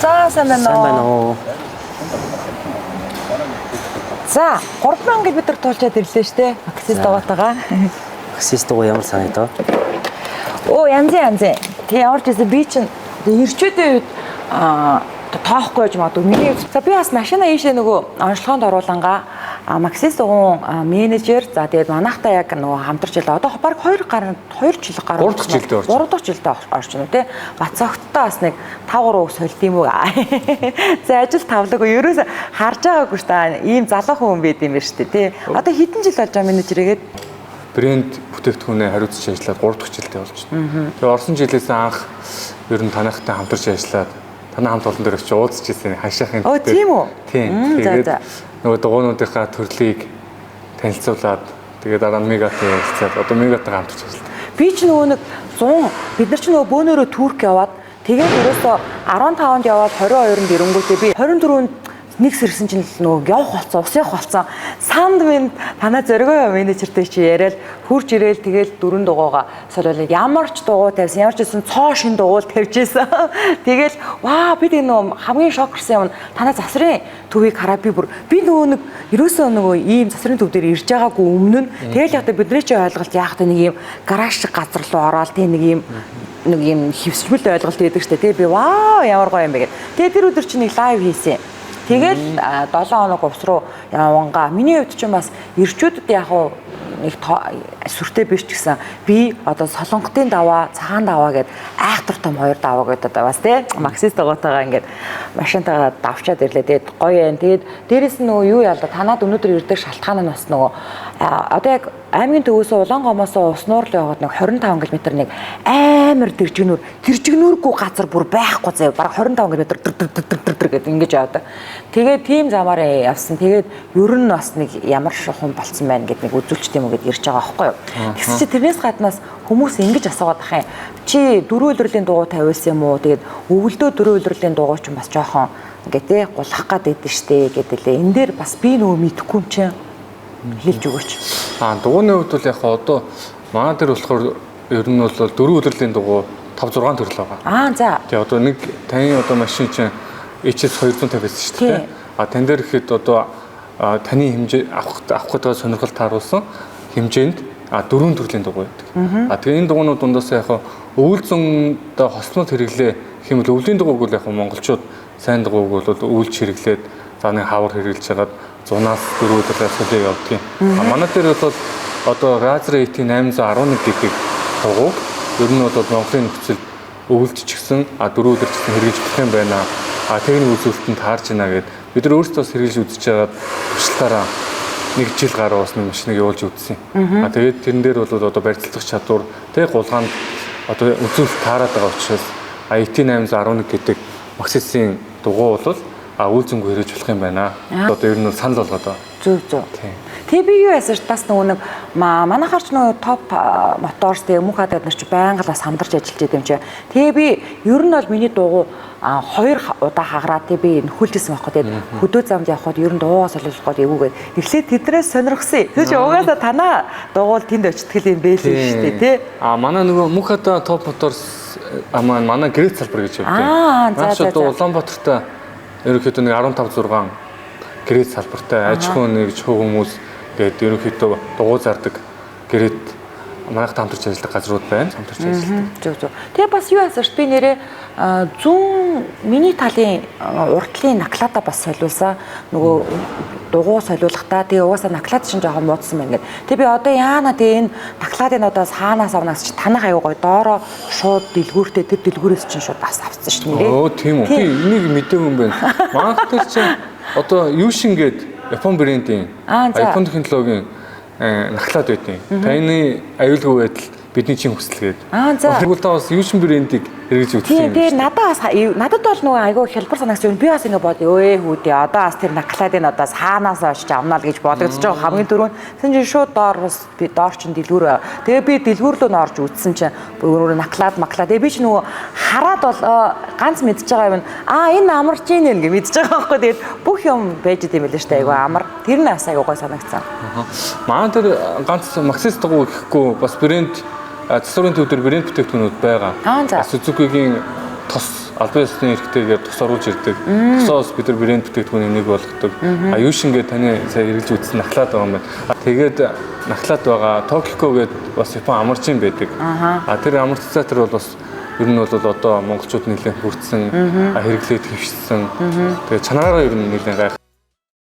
За сайн байна уу? За 3000 бид нар туулчаад ирлээ штэ. Максис дугаатайгаа. Максис дугаа ямар санагдав? Оо янз. Тэг ямар ч гэсэн би чинь ирчүүдийн үед тоохгүй байж магадгүй. Миний за би бас машина ийшээ нөгөө онцлогоонд оруулангаа Максис дугуун менежер за тэгээд манайхтай яг нөгөө хамтарч байлаа. Одоо баг 2 жил гаруй 3 жилдээ орж. 3 дахь жилдээ орж байна тий. Бацогттой бас нэг 5-3 солилт юм уу. За ажил тавлаг ерөөсө харж байгаагүй шүү дээ. Ийм залуу хүн байд юм байна шүү дээ тий. Одоо хэдэн жил болж байгаа менежерэгээд брэнд бүтээгдэхүүнээ хариуцж ажиллаад 3 дахь жилдээ болж байна. Тэгээ орсон жилээс анх ер нь танайхтай хамтарч ажиллаад танай хамт олон дээр очиж уулзч ирсэн хашаахын. Оо тийм үү? Тийм. Тэгээд нөгөө дугуйнуудынхаа төрлийг танилцуулаад тэгээд дараа нь мегатай ярилцаад одоо мегатайгаа хамтарч ажилладаг. Би ч нөгөө нэг 100 бид нар ч нөгөө бөөнөрөө Турк яваад тэгээд ерөөсөө 15-нд яваад 22-нд ирэнгүүтээ би 24-нд нэг сэрсэн чинь нөгөө явах болсон, ус явах болсон. Санд минь танаа зоригоо менежертэй чи яриад хурж ирээл тэгээд 4 дугуйгаа солиулаад ямар ч дугуй тавьсан, ямар ч гэсэн цоо шин дугуй тавьжсэн. Тэгэл ваа бид энэ хамгийн шокерсэн юм танаа засрын төвийг хараа би нөгөө нэг ерөөсөө нөгөө ийм засрын төв дээр ирж байгаагүй өмнө нь тэгэл яг бидний чи ойлголт яах вэ нэг ийм гараж шиг газар руу ороод тийм нэг ийм хөвсмөл ойлголт байдаг штэ. Тэгээ би вау ямар гоё юм бэ гэдэг. Тэгээ тэр өдөр чи нэг лайв хийсэн. Тэгээд 7 хоног увс руу явангаа. Миний хувьд ч бас ирчүүдэд яг нэг сүртэй биш ч гэсэн би одоо солонготын даваа, цагаан даваа гэд айхтар том 2 даваа гэдэг бас тий. Максис дугаатайгаа ингээд машинтайгаа давчаад ирлээ. Тэгээд гоё юм. Тэгээд дээрэс нь нөгөө юу яалаа танаад өнөөдөр ирдэг шалтгаан нь бас нөгөө одоо яг аймгийн төвөөсөө Улаангомоосоо уснуур л яваад нэг 25 км нэг амар тэржигнүүргүй газар бүр байхгүй заяа. Бараг 25 км гэдэг ингэж явдаг. Тэгээд тийм замаар явсан. Тэгээд ер нь бас нэг ямар шухан болцсон байна гэдэг нэг үзүүлч тийм үгээд ирж байгаа байхгүй юу. Тэгс чи тэрнээс гаднаас хүмүүс ингэж асуугаад ах юм. Чи 4 өдрлийн дугуй тавиулсан юм уу? Тэгээд өвөлдөө 4 өдрлийн дугуй ч бас жоохон ингээ тий гулах гад идэв штэ гэдэлээ. Энэ дээр бас би нөгөө мэдэхгүй юм чинь хэлж өгөөч. Дугуйны хувьд бол яг одоо манай дээр болохоор ер нь бол 4 өдрлийн дугуй 5-6 төрөл байгаа. За. Тэгээ одоо нэг таны одоо машин чинь HS 250 байсан шүү дээ. Тань дээр ихэд одоо таны хэмжээ авах гэдэг сонирхол тааруулсан хэмжээнд 4 төрлийн дугуй байдаг. Тэгээ энэ дугуйнууд дундаас яг өвөл зөнд хослонод хэрэглээ гэх юм бол өвлийн дугуйг бол яг монголчууд сайн дугуйг бол өвөлж хэрэглээд за нэг хавар хэрэглэж хагаад 100-аас 4 өдрийн солио явдаг юм. Манай дээр бол одоо Razer AT 811 гэдэг дугуйг ер нь бол Монголын нөхцөл өвөлж ч гэсэн 4 өдөр ч гэсэн хэрэглэж болох юм байна. Техник үзүүлэлтэнд таарж байна гэд бид нар өөрсдөө хэрэглэж үзэж байгаад туршилтаараа 1 жил гаруй бас нэг машиныг явуулж үзсэн. Тэгээд тэрэн дээр бол одоо барьцлах чадвар тэг гулгаанд одоо үзүүлэлт таарад байгаа учраас AT 811 гэдэг Максисын дугуй бол үйл зөнгөө хэрэгж болох юм байна. Одоо ер нь санал болгоод байна. Зөв. Тэгээ би юу ясаж бас нөгөө нэг манайхаарч нөгөө топ моторс тэгээ мөнх хадад нар чи байнга л бас хамдарч ажиллаж байт юм чи. Тэгээ би ер нь бол миний дугуй 2 удаа хагараад тэгээ би нөхөлжсэн байхгүй тэгээ хөдөө замд явхад ер нь дуугаа солиулах гээд эвгүйгээд эхлээд тэдрээс сонирхсан. Тэгээ чи угаасаа танаа дугуйл тэнд очтгол юм бэлээ шүү дээ тий. Манай нөгөө мөнх хадад топ моторс манай гэрээ салбар гэж явдаг. За. Улаанбаатартай ерөнхийдөө нэг 15-6 гэрээ салбартай аж ахуйн нэгж хүмүүс тэгээд ерөнхийдөө дугуй зардаг гэрээд манайхтай хамтарч ажилладаг газрууд байна. Хамтарч ажилладаг. Зөв. Тэгээ бас юу асууж би нэрээ 100 миний талын уртлын наклада бас солиулсан. Нөгөө дугуй солиулахдаа тэгээ угаасаа наклад шин жоохон муудсан байна гэдэг. Тэгээ би одоо яана тэгээ энэ накладын одоо хаанаас авнаас чи танах аюу гой доороо шууд дэлгүүртэй тэр дэлгүүрээс чинь шууд бас авцсан шүү дээ. Оо тийм үү. Би энийг мэдээгүй юм байна. Манайх дээр чинь одоо Юшин гээд Япон брендийн Япон технологийн наклад байдیں۔ Таны аюулгүй байдал бидний чинь хүсэл гээд. Тэгвэл та бас Юшин брендийг хэрэгжиж үзсэн юм. Тэгээ надад бол нөгөө айгүй хялбар санагдсан. Би бас ингэ бод өө хүүдээ одоо бас тэр накладын одоо хаанаас очиж авнаа л гэж бодогдож байгаа хамгийн түрүүнд. Тэгсэн чинь шууд доороос би доор чин дэлгүүр. Тэгээ би дэлгүүр рүү норж үзсэн чинь өөрөө наклад. Тэгээ би ч нөгөө хараад бол ганц мэдчихэж байгаа юм. Энэ амарч ийн нэ гэж мэдчихэж байгаа байхгүй. Тэгээд бүх юм байж идэм байлээ шүү дээ. Айгүй амар. Тэр нь бас айгүй гой санагдсан. Манай тэр ганц Максис дугуй гэхгүй бас брэнд засварын төв дээр брэнд бүтээгдэхүүнүүд байгаа. За. Сузукигийн тос албан ёсны эрхтэйгээр тус оруулж ирдэг. Тусаас бид нар брэнд бүтээгдэхүүний нэг болгодог. Юушин гэдэг таны сая хэрэглэж үзсэн нахлаад байгаа юм байна. Тэгээд нахлаад байгаа Токико гэдэг бас Япон амарчин байдаг. Тэр амортизатор бол бас ер нь бол одоо монголчууд нэлээд хүртсэн, хэрэглээд хэвшсэн. Тэгээд чанараараа ер нь нэлээд гайх.